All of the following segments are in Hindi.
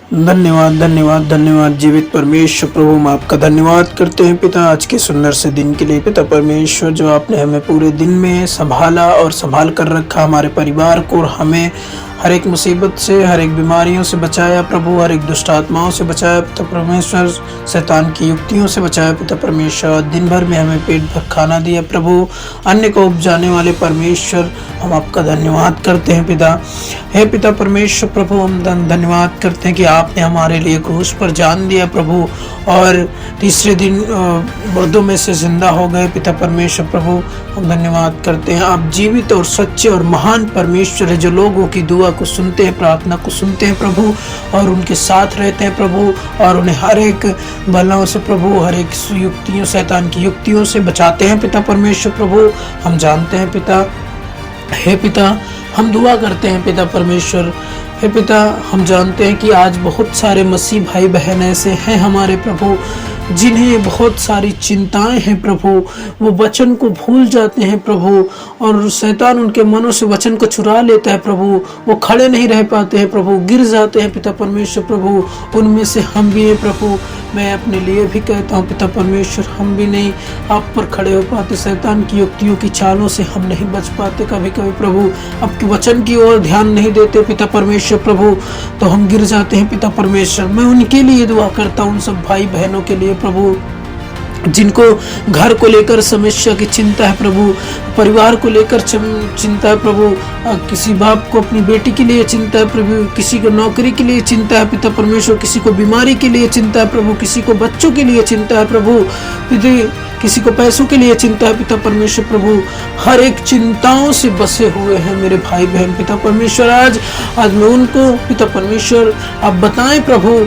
धन्यवाद, धन्यवाद, धन्यवाद जीवित परमेश्वर प्रभु, हम आपका धन्यवाद करते हैं पिता आज के सुंदर से दिन के लिए। पिता परमेश्वर, जो आपने हमें पूरे दिन में संभाला और संभाल कर रखा, हमारे परिवार को, और हमें हर एक मुसीबत से, हर एक बीमारियों से बचाया प्रभु, हर एक दुष्ट आत्माओं से बचाया पिता परमेश्वर, शैतान की युक्तियों से बचाया पिता परमेश्वर। दिन भर में हमें पेट भर खाना दिया प्रभु, अन्य को उपजाने वाले परमेश्वर, हम आपका धन्यवाद करते हैं पिता। हे पिता परमेश्वर प्रभु, हम धन्यवाद करते हैं कि आपने हमारे लिए क्रूस पर जान दिया प्रभु, और तीसरे दिन मुर्दों में से जिंदा हो गए पिता परमेश्वर प्रभु। हम धन्यवाद करते हैं, आप जीवित और सच्चे और महान परमेश्वर है, जो लोगों की दुआ को सुनते हैं, प्रार्थना को सुनते हैं प्रभु, और उनके साथ रहते हैं प्रभु, और उन्हें हर एक बलों से प्रभु, हर एक युक्तियों, शैतान की युक्तियों से बचाते हैं पिता परमेश्वर प्रभु। हम जानते हैं पिता, हे पिता, हम दुआ करते हैं पिता परमेश्वर। हे पिता, हम जानते हैं कि आज बहुत सारे मसीह भाई बहन ऐसे हैं हमारे प्रभु, जिन्हें बहुत सारी चिंताएं हैं प्रभु, वो वचन को भूल जाते हैं प्रभु, और शैतान उनके मनों से वचन को चुरा लेता है प्रभु। वो खड़े नहीं रह पाते हैं प्रभु, गिर जाते हैं पिता परमेश्वर प्रभु। उनमें से हम भी हैं प्रभु, मैं अपने लिए भी कहता हूँ पिता परमेश्वर, हम भी नहीं आप पर खड़े हो पाते, शैतान की युक्तियों की चालों से हम नहीं बच पाते कभी कभी प्रभु, आपके वचन की ओर ध्यान नहीं देते पिता परमेश्वर प्रभु, तो हम गिर जाते हैं पिता परमेश्वर। मैं उनके लिए दुआ करता हूँ, उन सब भाई बहनों के लिए प्रभु, जिनको घर को लेकर समस्या की चिंता है प्रभु, परिवार को लेकर चिंता है प्रभु, किसी बाप को अपनी बेटी के लिए चिंता है प्रभु, किसी को नौकरी के लिए चिंता है पिता परमेश्वर, किसी को बीमारी के लिए चिंता है प्रभु, किसी को बच्चों के लिए चिंता है प्रभु, किसी को पैसों के लिए चिंता है पिता परमेश्वर प्रभु। हर एक चिंताओं से बसे हुए हैं मेरे भाई बहन पिता परमेश्वर। आज मैं उनको पिता परमेश्वर आप बताएं प्रभु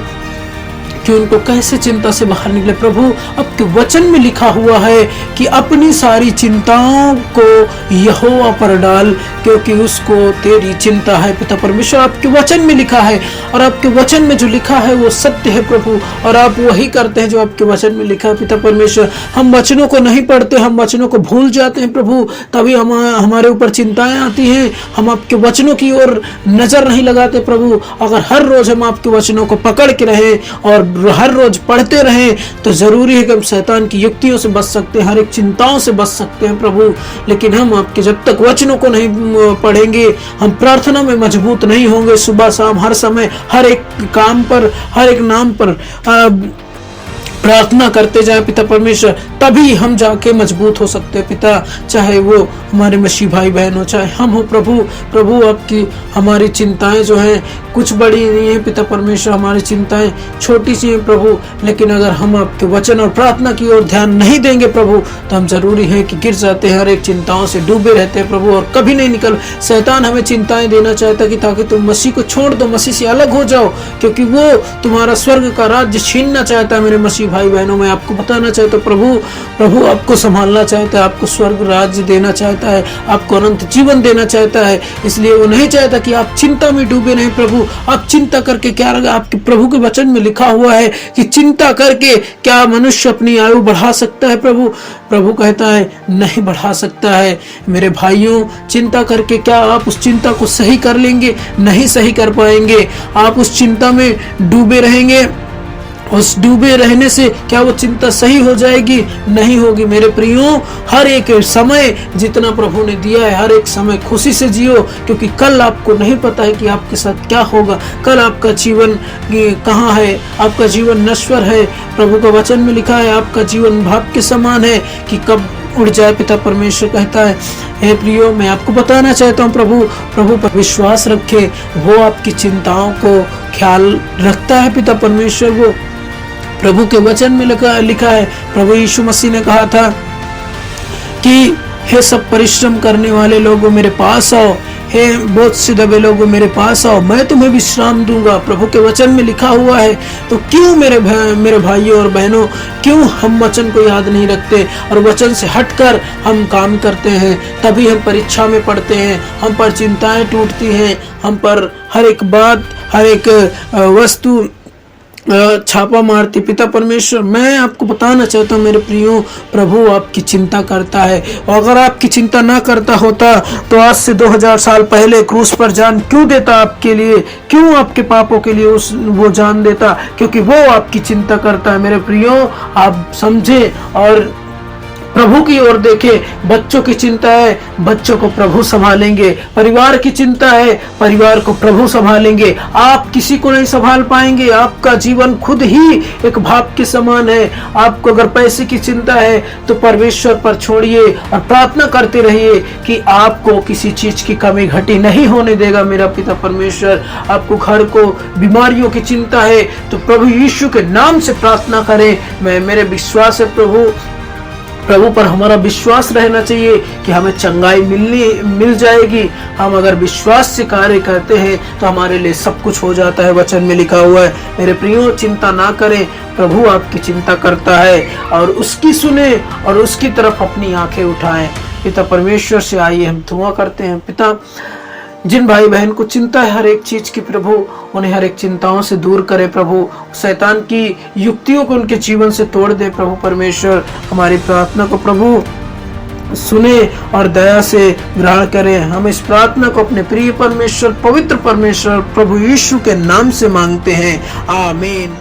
कि उनको कैसे चिंता से बाहर निकले प्रभु। आपके वचन में लिखा हुआ है कि अपनी सारी चिंताओं को यहोवा पर डाल, क्योंकि उसको तेरी चिंता है पिता परमेश्वर। आपके वचन में लिखा है, और आपके वचन में जो लिखा है वो सत्य है प्रभु, और आप वही करते हैं जो आपके वचन में लिखा है पिता परमेश्वर। हम वचनों को नहीं पढ़ते, हम वचनों को भूल जाते हैं प्रभु, तभी हमारे ऊपर चिंताएं आती हैं। हम आपके वचनों की ओर नजर नहीं लगाते प्रभु। अगर हर रोज हम आपके वचनों को पकड़ के रहे और हर रोज पढ़ते रहें, तो जरूरी है कि हम शैतान की युक्तियों से बच सकते हैं, हर एक चिंताओं से बच सकते हैं प्रभु। लेकिन हम आपके जब तक वचनों को नहीं पढ़ेंगे, हम प्रार्थना में मजबूत नहीं होंगे, सुबह शाम हर समय हर एक काम पर, हर एक नाम पर प्रार्थना करते जाए पिता परमेश्वर, तभी हम जाके मजबूत हो सकते हैं पिता। चाहे वो हमारे मसीह भाई बहन हो, चाहे हम हो प्रभु आपकी हमारी चिंताएं जो हैं कुछ बड़ी नहीं है पिता परमेश्वर, हमारी चिंताएं छोटी सी हैं प्रभु। लेकिन अगर हम आपके वचन और प्रार्थना की ओर ध्यान नहीं देंगे प्रभु, तो हम जरूरी है कि गिर जाते हैं, हर एक चिंताओं से डूबे रहते हैं प्रभु, और कभी नहीं निकल। शैतान हमें चिंताएं देना चाहता कि ताकि तुम मसीह को छोड़ दो, मसीह से अलग हो जाओ, क्योंकि वो तुम्हारा स्वर्ग का राज्य छीनना चाहता है। मेरे मसीह भाई बहनों, मैं आपको बताना चाहता हूँ प्रभु आपको संभालना चाहता है, आपको स्वर्ग राज्य देना चाहता है, आपको अनंत जीवन देना चाहता है। इसलिए वो नहीं चाहता कि आप चिंता में डूबे रहें प्रभु। आप चिंता करके क्या, आपके प्रभु के वचन में लिखा हुआ है कि चिंता करके क्या मनुष्य अपनी आयु बढ़ा सकता है प्रभु कहता है नहीं बढ़ा सकता है। मेरे भाइयों, चिंता करके क्या आप उस चिंता को सही कर लेंगे? नहीं सही कर पाएंगे। आप उस चिंता में डूबे रहेंगे, उस डूबे रहने से क्या वो चिंता सही हो जाएगी? नहीं होगी। मेरे प्रियो, हर एक समय जितना प्रभु ने दिया है, हर एक समय खुशी से जियो, क्योंकि कल आपको नहीं पता है कि आपके साथ क्या होगा। कल आपका जीवन कहाँ है? आपका जीवन नश्वर है। प्रभु का वचन में लिखा है आपका जीवन भाप के समान है कि कब उड़ जाए। पिता परमेश्वर कहता है, हे प्रियो, मैं आपको बताना चाहता हूँ प्रभु पर विश्वास रखे, वो आपकी चिंताओं को ख्याल रखता है। पिता परमेश्वर वो प्रभु के वचन में लिखा है, प्रभु यीशु मसीह ने कहा था कि हे सब परिश्रम करने वाले लोगों मेरे पास आओ, हे बहुत से दबे लोगों मेरे पास आओ, मैं तुम्हें विश्राम दूंगा। प्रभु के वचन में लिखा हुआ है। तो क्यों मेरे भाइयों और बहनों, क्यों हम वचन को याद नहीं रखते और वचन से हटकर हम काम करते हैं? तभी हम परीक्षा में पढ़ते हैं, हम पर चिंताएं टूटती हैं, हम पर हर एक बात, हर एक वस्तु छापा मारती। पिता परमेश्वर, मैं आपको बताना चाहता हूँ मेरे प्रियो, प्रभु आपकी चिंता करता है। और अगर आपकी चिंता ना करता होता तो आज से 2000 साल पहले क्रूस पर जान क्यों देता आपके लिए, क्यों आपके पापों के लिए वो जान देता, क्योंकि वो आपकी चिंता करता है। मेरे प्रियो, आप समझे और प्रभु की ओर देखे। बच्चों की चिंता है, बच्चों को प्रभु संभालेंगे। परिवार की चिंता है, परिवार को प्रभु संभालेंगे। आप किसी को नहीं संभाल पाएंगे। आपका जीवन खुद ही एक भाप के समान है। आपको अगर पैसे की चिंता है तो परमेश्वर पर छोड़िए और प्रार्थना करते रहिए कि आपको किसी चीज की कमी घटी नहीं होने देगा मेरा पिता परमेश्वर। आपको घर को बीमारियों की चिंता है तो प्रभु यीशु के नाम से प्रार्थना करें। मेरे विश्वास है प्रभु पर हमारा विश्वास रहना चाहिए कि हमें चंगाई मिल जाएगी। हम अगर विश्वास से कार्य करते हैं तो हमारे लिए सब कुछ हो जाता है। वचन में लिखा हुआ है। मेरे प्रियो, चिंता ना करें, प्रभु आपकी चिंता करता है और उसकी सुने और उसकी तरफ अपनी आंखें उठाएं। पिता परमेश्वर से आइए हम दुआ करते हैं। पिता, जिन भाई बहन को चिंता है हर एक चीज की, प्रभु उन्हें हर एक चिंताओं से दूर करे। प्रभु शैतान की युक्तियों को उनके जीवन से तोड़ दे। प्रभु परमेश्वर, हमारी प्रार्थना को प्रभु सुने और दया से ग्रहण करें। हम इस प्रार्थना को अपने प्रिय परमेश्वर, पवित्र परमेश्वर प्रभु यीशु के नाम से मांगते हैं। आमीन।